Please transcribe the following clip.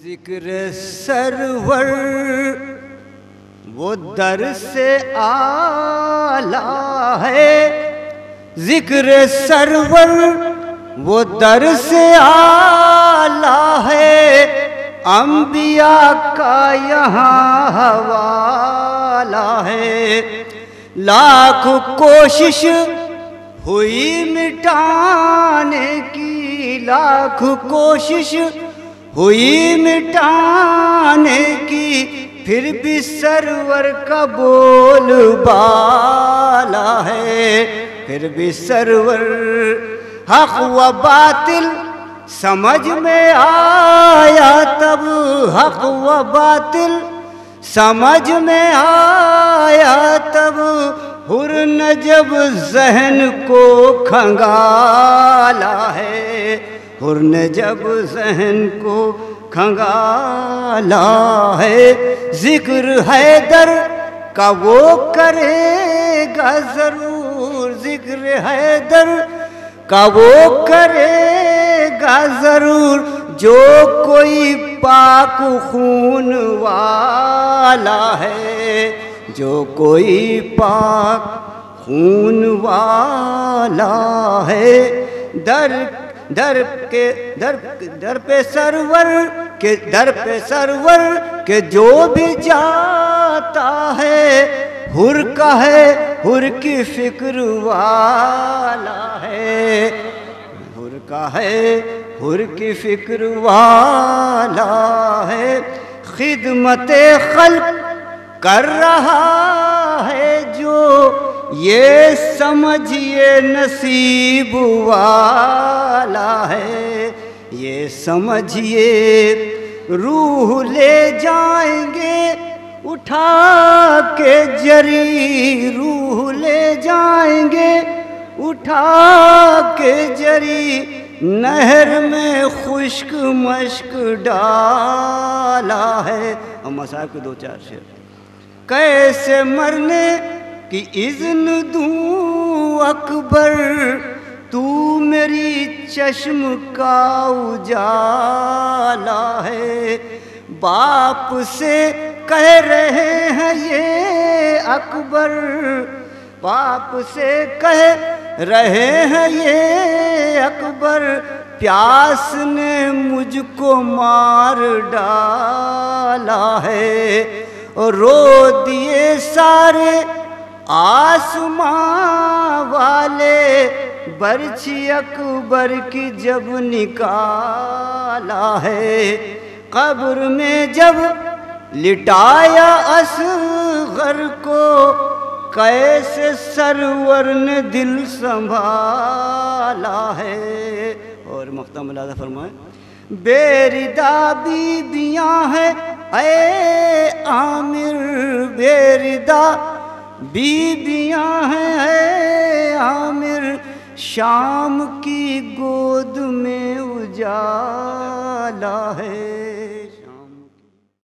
ذکر سرور وہ در سے اعلیٰ ہے، ذکر سرور وہ در سے اعلیٰ ہے، انبیاء کا یہاں حوالہ ہے۔ لاکھ کوشش ہوئی مٹانے کی، لاکھ کوشش ہوئی مٹانے کی، پھر بھی سرور کا بول بالا ہے، پھر بھی سرور۔ حق و باطل سمجھ میں آیا تب، حق و باطل سمجھ میں آیا تب، حر نے جب ذہن کو کھنگالا ہے، حر نے جب ذہن کو کھنگالا ہے۔ ذکر حیدر کا وہ کرے گا ضرور، ذکر حیدر کا وہ کرے گا ضرور، جو کوئی پاک خون والا ہے، جو کوئی پاک خون والا ہے۔ در پہ سرور کے، در پہ سرور کے جو بھی جاتا ہے، حر کا ہے، حر کی فکر والا ہے، حر کا ہے، حر کی فکر والا ہے۔ خدمت خلق کر رہا ہے جو، یہ سمجھیے نصیب والا ہے، یہ سمجھیے روح لے جائیں گے اٹھا کے جری، روح لے جائیں گے اٹھا کے جری، نہر میں خشک مشک ڈالا ہے۔ اماں صاحب کے دو چار شعر۔ کیسے مرنے کی اذن دوں اکبر، تو میری چشم کا اجالا ہے۔ باپ سے کہہ رہے ہیں یہ اکبر، باپ سے کہہ رہے ہیں یہ اکبر، پیاس نے مجھ کو مار ڈالا ہے۔ اور رو دیے سارے آسماں والے، برچھی اکبر کی جب نکالا ہے۔ قبر میں جب لٹایا اصغر کو، کیسے سرور نے دل سنبھالا ہے۔ اور مقطع ملاحظہ فرمائیں۔ بے ردا بیبیاں ہیں اے عامر، بے ردا بیبیاں ہیں اے عامر، شام کی گود میں اجالا ہے۔